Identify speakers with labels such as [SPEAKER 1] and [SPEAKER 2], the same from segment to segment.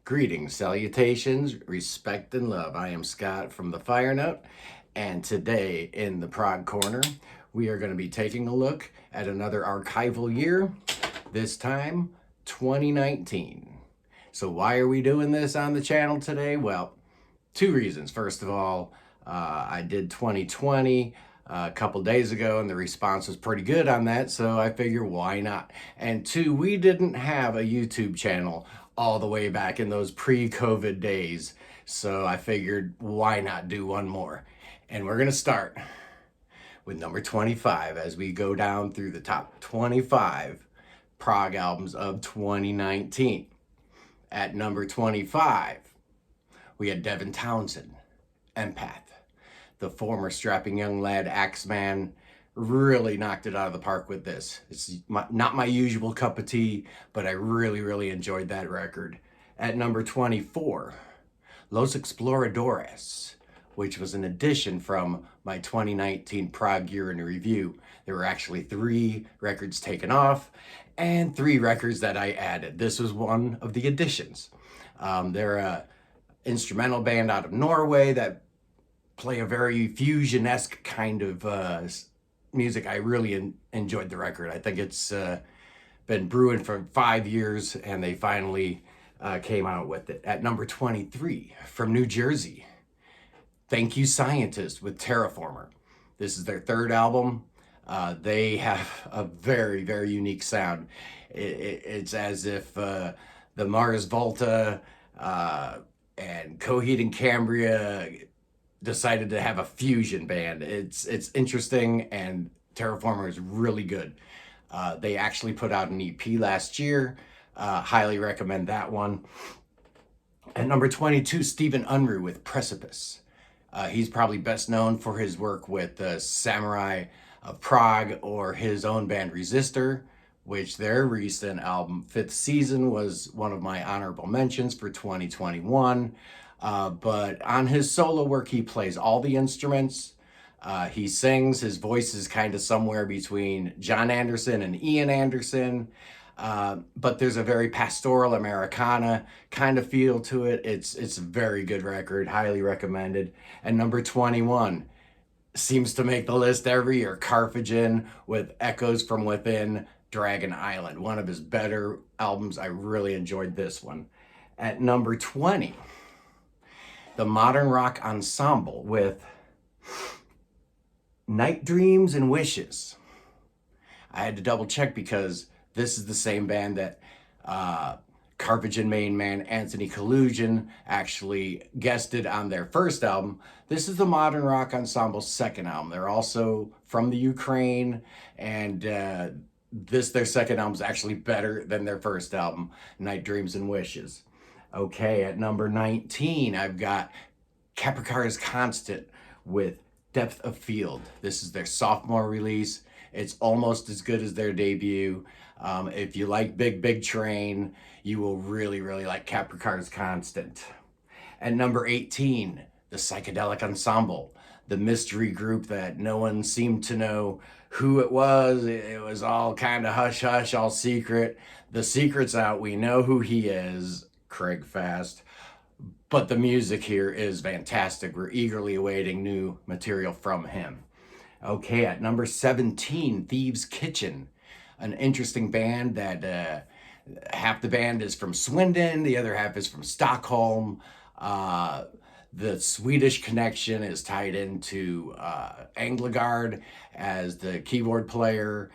[SPEAKER 1] Greetings, salutations, respect, and love. I am Scott from the Fire Note, and today in the Prog Corner, we are going to be taking a look at another archival year, this time 2019. So why are we doing this on the channel today? Well, two reasons. First of all, I did 2020 a couple days ago, and the response was pretty good on that, so I figure why not? And two, we didn't have a YouTube channel all the way back in those pre-COVID days, so I figured why not do one more? And we're gonna start with number 25 as we go down through the top 25 prog albums of 2019. At number 25, we had Devin Townsend, Empath. The former strapping young lad, Axeman, really knocked it out of the park with this. It's not my usual cup of tea, but I really enjoyed that record. At number 24, Los Exploradores, which was an addition from my 2019 Prog Year in Review. There were actually 3 records taken off and 3 records that I added. This was one of the additions. They're an instrumental band out of Norway that play a very fusion-esque kind of music. I really enjoyed the record. I think it's been brewing for 5 years, and they finally came out with it. At number 23, from New Jersey, Thank You Scientist with Terraformer. This is their 3rd album. They have a very unique sound. It's as if the Mars Volta and Coheed and Cambria decided to have a fusion band. It's interesting, and Terraformer is really good. They actually put out an EP last year. Highly recommend that one. At number 22, Stephen Unruh with Precipice. He's probably best known for his work with Samurai of Prague or his own band Resistor, which their recent album, 5th Season, was one of my honorable mentions for 2021. But on his solo work, he plays all the instruments. He sings. His voice is kind of somewhere between Jon Anderson and Ian Anderson. But there's a very pastoral Americana kind of feel to it. It's a very good record, highly recommended. And number 21 seems to make the list every year, Karfagen with Echoes from Within, Dragon Island. One of his better albums. I really enjoyed this one. At number 20, the Modern Rock Ensemble with Night Dreams and Wishes. I had to double check because this is the same band that Karfagen main man Anthony Kalugian actually guested on their first album. This is the Modern Rock Ensemble's 2nd album. They're also from the Ukraine, and their 2nd album is actually better than their first album, Night Dreams and Wishes. Okay, at number 19, I've got Kaprekar's Constant with Depth of Field. This is their sophomore release. It's almost as good as their debut. If you like Big Train, you will really like Kaprekar's Constant. At number 18, the Psychedelic Ensemble, the mystery group that no one seemed to know who it was. It was all kind of hush-hush, all secret. The secret's out. We know who he is, Craig Fast. But the music here is fantastic. We're eagerly awaiting new material from him. Okay, at number 17, Thieves Kitchen. An interesting band that half the band is from Swindon, the other half is from Stockholm. The Swedish connection is tied into Anglagard, as the keyboard player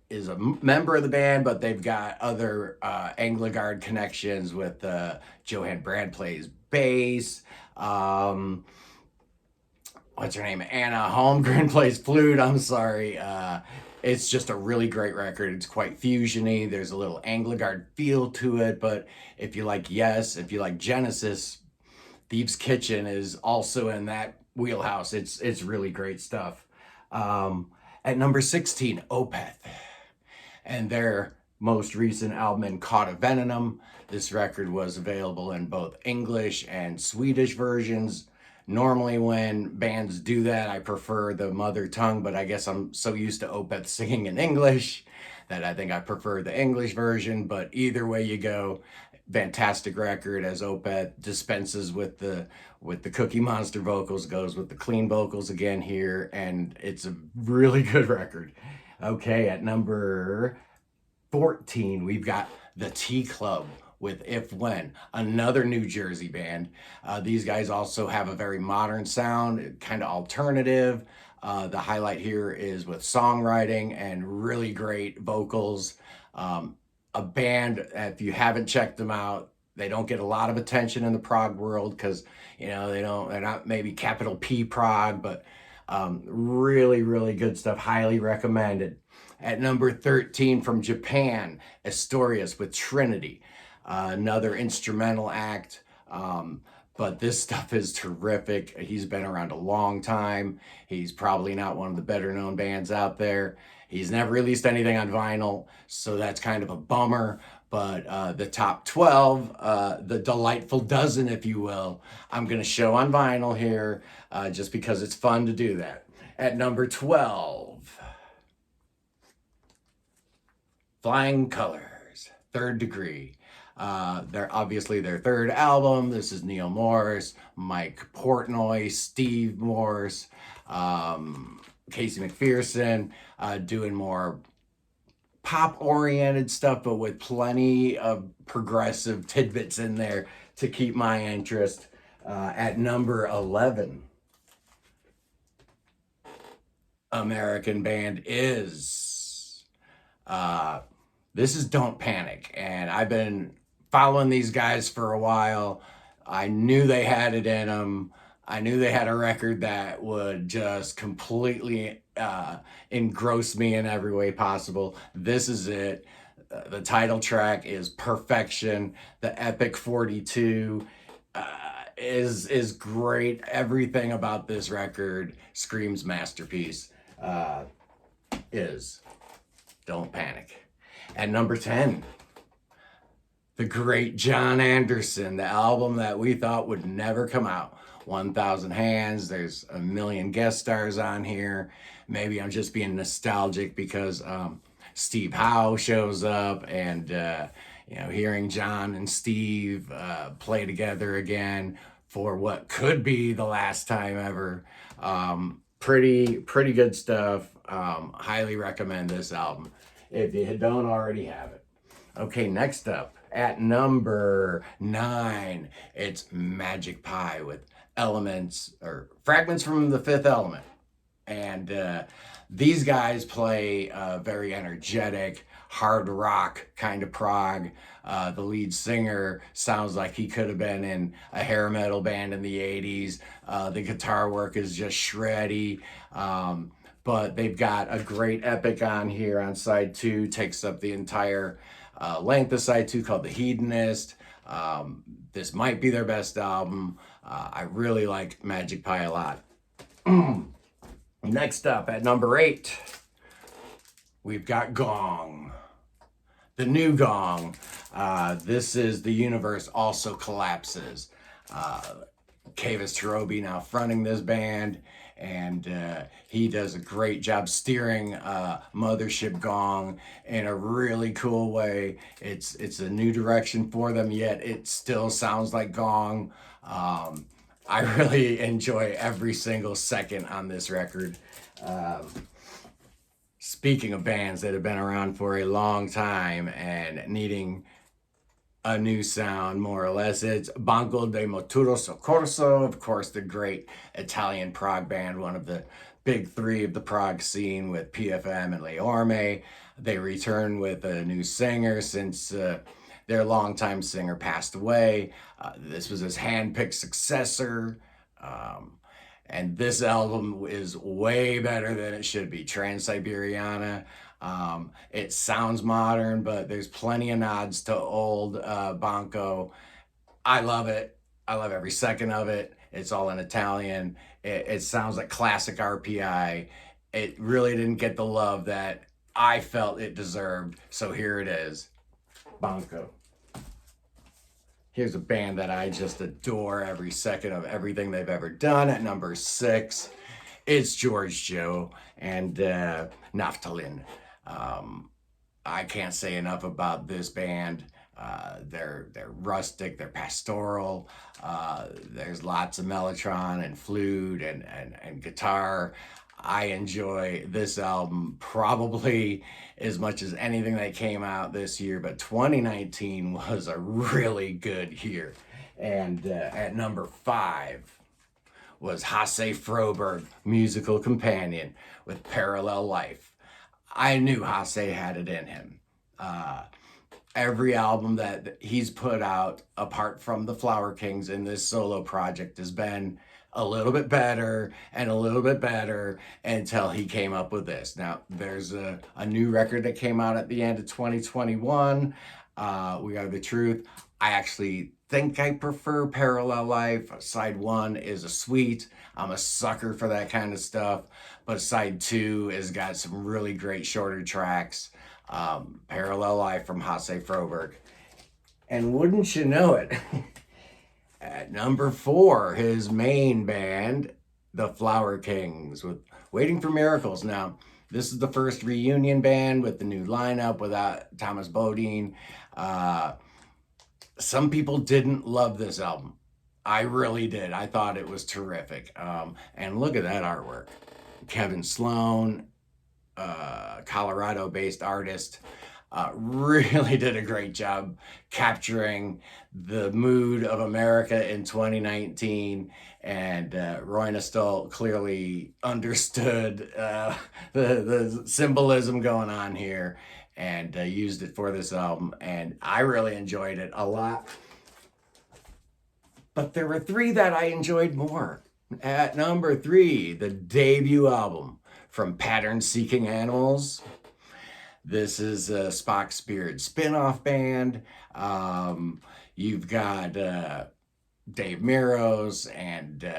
[SPEAKER 1] is a member of the band, but they've got other Anglagard connections with Johan Brand plays bass. What's her name? Anna Holmgren plays flute. I'm sorry. It's just a really great record. It's quite fusiony. There's a little Anglagard feel to it, but if you like Yes, if you like Genesis, Thieves Kitchen is also in that wheelhouse. It's really great stuff. At number 16, Opeth, and their most recent album, Cauda Venenum. This record was available in both English and Swedish versions. Normally when bands do that, I prefer the mother tongue, but I guess I'm so used to Opeth singing in English that I think I prefer the English version. But either way you go, fantastic record, as Opeth dispenses with the Cookie Monster vocals, goes with the clean vocals again here, and it's a really good record. Okay, at number 14, we've got the T Club with If When, another New Jersey band. These guys also have a very modern sound, kind of alternative. The highlight here is with songwriting and really great vocals. A band, if you haven't checked them out, they don't get a lot of attention in the prog world because, you know, they're not maybe capital P prog, but really, really good stuff. Highly recommended. At number 13 from Japan, Asturias with Trinity, another instrumental act. But this stuff is terrific. He's been around a long time. He's probably not one of the better known bands out there. He's never released anything on vinyl, so that's kind of a bummer. But the top 12, the delightful dozen, if you will, I'm going to show on vinyl here just because it's fun to do that. At number 12, Flying Colors, Third Degree. They're obviously their third album. This is Neal Morse, Mike Portnoy, Steve Morse, Casey McPherson, doing more pop-oriented stuff, but with plenty of progressive tidbits in there to keep my interest. At number 11, American band is this is Don't Panic, and I've been following these guys for a while. I knew they had it in them. I knew they had a record that would just completely engross me in every way possible. This is it. The title track is perfection. The Epic 42 is great. Everything about this record screams masterpiece. Is Don't Panic. At number 10, the great Jon Anderson, the album that we thought would never come out. 1,000 Hands. There's a million guest stars on here. Maybe I'm just being nostalgic because Steve Howe shows up, and you know, hearing Jon and Steve play together again for what could be the last time ever. Pretty good stuff. Highly recommend this album if you don't already have it. Okay, next up at number 9, it's Magic Pie with Elements or Fragments from the Fifth Element. And these guys play very energetic, hard rock kind of prog. The lead singer sounds like he could have been in a hair metal band in the 80s. The guitar work is just shreddy. But they've got a great epic on here on side 2, takes up the entire length of side 2, called The Hedonist. This might be their best album. I really like Magic Pie a lot. Next up at number 8, we've got Gong. The new Gong. This is The Universe Also Collapses. Kavis Tarobi now fronting this band, and he does a great job steering Mothership Gong in a really cool way. It's a new direction for them, yet it still sounds like Gong. I really enjoy every single second on this record. Speaking of bands that have been around for a long time and needing a new sound, more or less, it's Banco de Mutuo Soccorso, of course, the great Italian prog band, one of the big 3 of the prog scene with PFM and Le Orme. They return with a new singer since their longtime singer passed away. This was his hand-picked successor. And this album is way better than it should be. Transiberiana. It sounds modern, but there's plenty of nods to old Banco. I love it. I love every second of it. It's all in Italian. It sounds like classic RPI. It really didn't get the love that I felt it deserved. So here it is. Banco. Here's a band that I just adore every second of everything they've ever done. At number 6, it's Jordsjø and Nattfiolen. I can't say enough about this band. They're rustic, they're pastoral. There's lots of mellotron and flute and guitar. I enjoy this album probably as much as anything that came out this year, but 2019 was a really good year. And at number 5 was Hasse Froberg, Musical Companion, with Parallel Life. I knew Hasse had it in him. Every album that he's put out, apart from the Flower Kings in this solo project, has been a little bit better and a little bit better until he came up with this. Now, there's a new record that came out at the end of 2021. We Are the Truth. I actually think I prefer Parallel Life. Side 1 is a sweet. I'm a sucker for that kind of stuff. But side 2 has got some really great shorter tracks. Parallel Life from Hasse Froberg. And wouldn't you know it, at number 4, his main band, the Flower Kings, with Waiting for Miracles. Now, this is the first reunion band with the new lineup without Thomas Bodine. Some people didn't love this album. I really did. I thought it was terrific. And look at that artwork. Kevin Sloan, Colorado-based artist, really did a great job capturing the mood of America in 2019. And Roy Nostal clearly understood the symbolism going on here and used it for this album. And I really enjoyed it a lot. But there were 3 that I enjoyed more. At number 3, the debut album from Pattern Seeking Animals. This is a Spock's Beard spin-off band. You've got Dave Meros and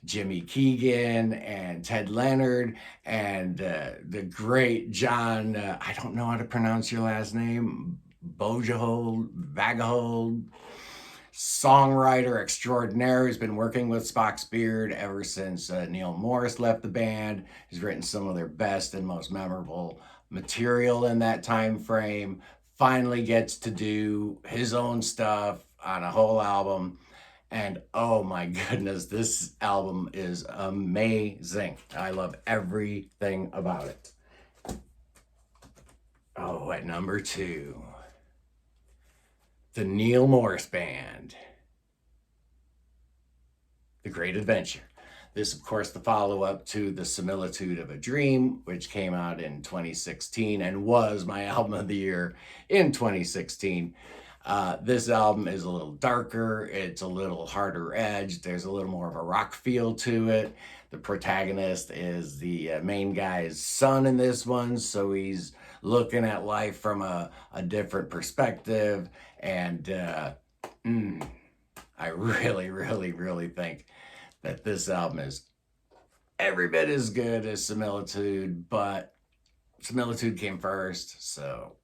[SPEAKER 1] Jimmy Keegan and Ted Leonard and the great John, I don't know how to pronounce your last name, Vagahold, songwriter extraordinaire who's been working with Spock's Beard ever since Neal Morse left the band. He's written some of their best and most memorable material in that time frame. Finally gets to do his own stuff on a whole album. And oh my goodness, this album is amazing. I love everything about it. Oh, at number 2, the Neal Morse Band, The Great Adventure. This, of course, the follow-up to The Similitude of a Dream, which came out in 2016 and was my album of the year in 2016. This album is a little darker. It's a little harder edged. There's a little more of a rock feel to it. The protagonist is the main guy's son in this one, so he's looking at life from a different perspective. And I really, really, really think that this album is every bit as good as Similitude, but Similitude came first, so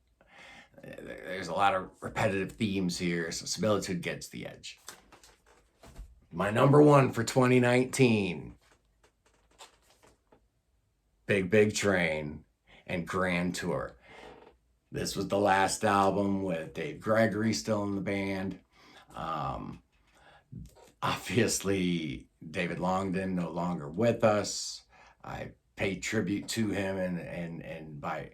[SPEAKER 1] there's a lot of repetitive themes here, so Similitude gets the edge. My number 1 for 2019, Big Train and Grand Tour. This was the last album with Dave Gregory still in the band. Obviously, David Longdon no longer with us. I pay tribute to him and by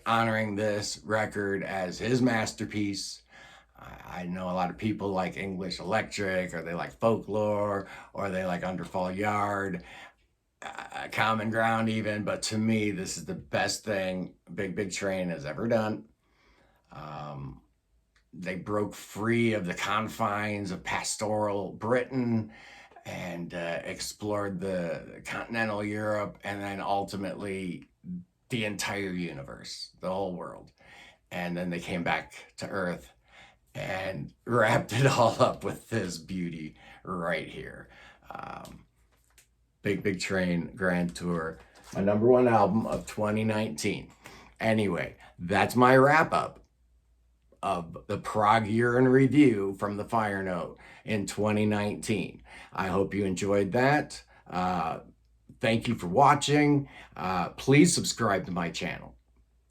[SPEAKER 1] honoring this record as his masterpiece. I know a lot of people like English Electric, or they like Folklore, or they like Underfall Yard, Common Ground even, but to me, this is the best thing Big Train has ever done. They broke free of the confines of pastoral Britain and explored the continental Europe, and then ultimately the entire universe, the whole world. And then they came back to Earth and wrapped it all up with this beauty right here. Big Train Grand Tour, my number 1 album of 2019. Anyway, that's my wrap up of the Prog Year in Review from the Fire Note in 2019. I hope you enjoyed that. Thank you for watching. Please subscribe to my channel.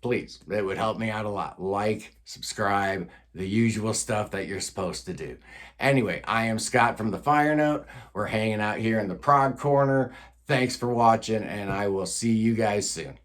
[SPEAKER 1] please, it would help me out a lot. Like, subscribe, the usual stuff that you're supposed to do. Anyway, I am Scott from the Fire Note. We're hanging out here in the Prog Corner. Thanks for watching, and I will see you guys soon.